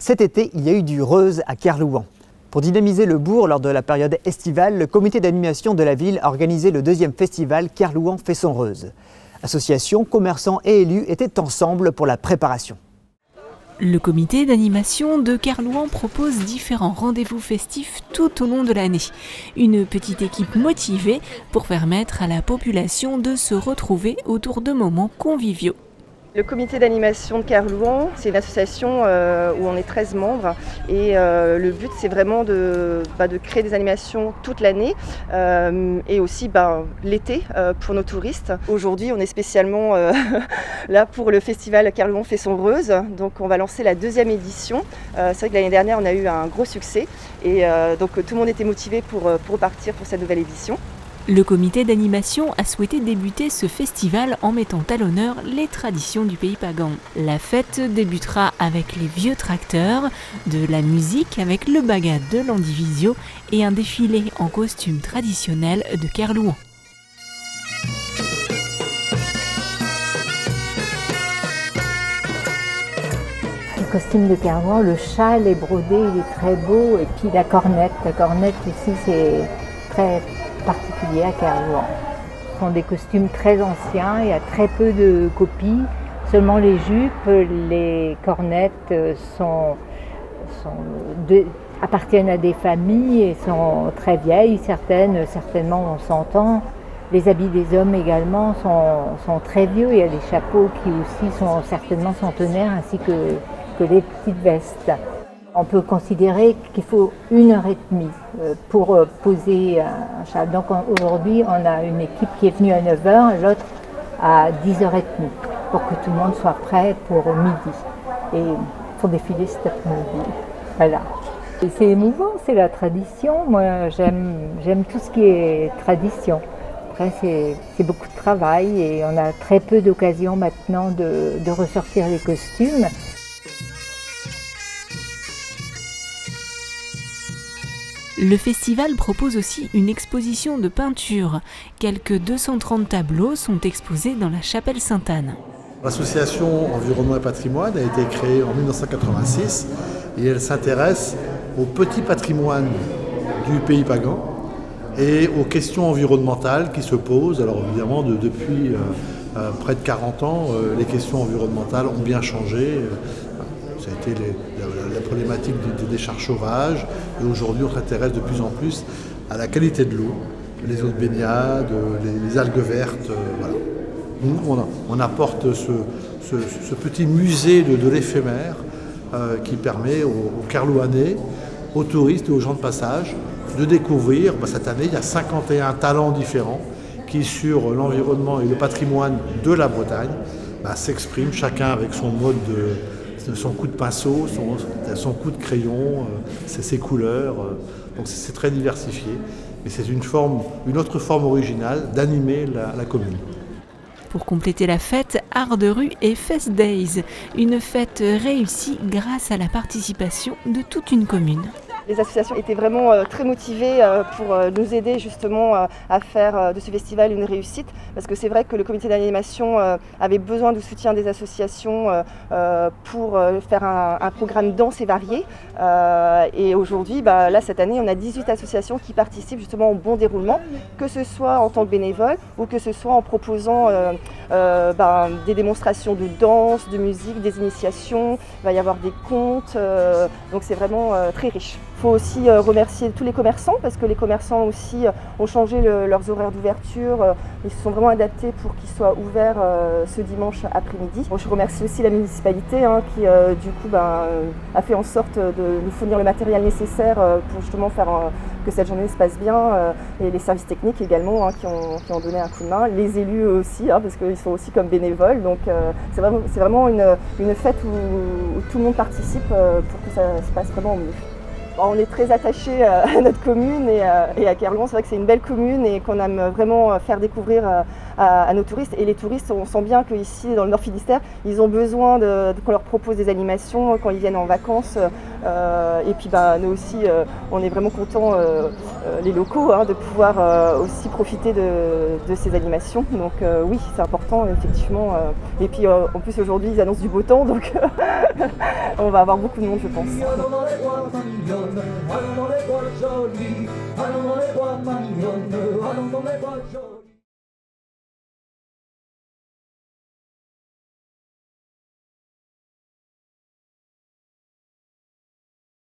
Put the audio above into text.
Cet été, il y a eu du Reuse à Kerlouan. Pour dynamiser le bourg lors de la période estivale, le comité d'animation de la ville a organisé le deuxième festival Kerlouan fait son Reuse. Associations, commerçants et élus étaient ensemble pour la préparation. Le comité d'animation de Kerlouan propose différents rendez-vous festifs tout au long de l'année. Une petite équipe motivée pour permettre à la population de se retrouver autour de moments conviviaux. Le comité d'animation de Kerlouan, c'est une association où on est 13 membres et le but c'est vraiment de créer des animations toute l'année et aussi l'été pour nos touristes. Aujourd'hui on est spécialement là pour le festival Kerlouan fait son Reuse, donc on va lancer la deuxième édition. C'est vrai que l'année dernière on a eu un gros succès et donc tout le monde était motivé pour repartir pour cette nouvelle édition. Le comité d'animation a souhaité débuter ce festival en mettant à l'honneur les traditions du pays pagan. La fête débutera avec les vieux tracteurs, de la musique avec le bagat de l'Andivisio et un défilé en costume traditionnel de Kerlouan. Le costume de Kerlouan, le châle est brodé, il est très beau, et puis la cornette ici c'est très particulier à Kerlouan. Ce sont des costumes très anciens, il y a très peu de copies, seulement les jupes, les cornettes appartiennent à des familles et sont très vieilles, certainement on s'entend. Les habits des hommes également sont très vieux, il y a des chapeaux qui aussi sont certainement centenaires ainsi que les petites vestes. On peut considérer qu'il faut 1h30 pour poser un châle. Donc aujourd'hui, on a une équipe qui est venue à 9h, l'autre à 10h30, pour que tout le monde soit prêt pour midi. Et pour défiler cet après-midi. Voilà. Et c'est émouvant, c'est la tradition. Moi, j'aime tout ce qui est tradition. Après, c'est beaucoup de travail et on a très peu d'occasions maintenant de ressortir les costumes. Le festival propose aussi une exposition de peinture. Quelques 230 tableaux sont exposés dans la chapelle Sainte-Anne. L'association Environnement et Patrimoine a été créée en 1986 et elle s'intéresse au petit patrimoine du pays pagan et aux questions environnementales qui se posent. Alors évidemment, depuis près de 40 ans, les questions environnementales ont bien changé. Ça a été la problématique des décharges sauvages et aujourd'hui on s'intéresse de plus en plus à la qualité de l'eau, les eaux de baignade, les algues vertes. Voilà. Nous on apporte ce petit musée de l'éphémère qui permet aux Kerlouanais, aux touristes et aux gens de passage de découvrir. Cette année il y a 51 talents différents qui sur l'environnement et le patrimoine de la Bretagne s'expriment chacun avec son mode son coup de pinceau, son coup de crayon, ses couleurs. Donc c'est très diversifié. Mais c'est une autre forme originale d'animer la commune. Pour compléter la fête, Art de rue et Fest Days, une fête réussie grâce à la participation de toute une commune. Les associations étaient vraiment très motivées pour nous aider justement à faire de ce festival une réussite, parce que c'est vrai que le comité d'animation avait besoin du soutien des associations pour faire un programme dense et varié. Et aujourd'hui, là cette année, on a 18 associations qui participent justement au bon déroulement, que ce soit en tant que bénévoles ou que ce soit en proposant des démonstrations de danse, de musique, des initiations. Il va y avoir des contes, donc c'est vraiment très riche. Il faut aussi remercier tous les commerçants parce que les commerçants aussi ont changé leurs horaires d'ouverture. Ils se sont vraiment adaptés pour qu'ils soient ouverts ce dimanche après-midi. Je remercie aussi la municipalité qui du coup a fait en sorte de nous fournir le matériel nécessaire pour justement faire que cette journée se passe bien et les services techniques également qui ont donné un coup de main. Les élus aussi parce qu'ils sont aussi comme bénévoles. Donc c'est vraiment une fête où tout le monde participe pour que ça se passe vraiment au mieux. On est très attachés à notre commune et à Kerlouan. C'est vrai que c'est une belle commune et qu'on aime vraiment faire découvrir à nos touristes. Et les touristes, on sent bien qu'ici, dans le Nord Finistère, ils ont besoin qu'on leur propose des animations quand ils viennent en vacances. Et puis nous aussi, on est vraiment contents, les locaux, de pouvoir aussi profiter de ces animations. Donc oui, c'est important, effectivement. Et puis en plus aujourd'hui, ils annoncent du beau temps, donc on va avoir beaucoup de monde, je pense. Allons dans les bois, ma mignonne, allons dans les bois jolis, allons dans les bois, ma mignonne, allons dans les bois jolis.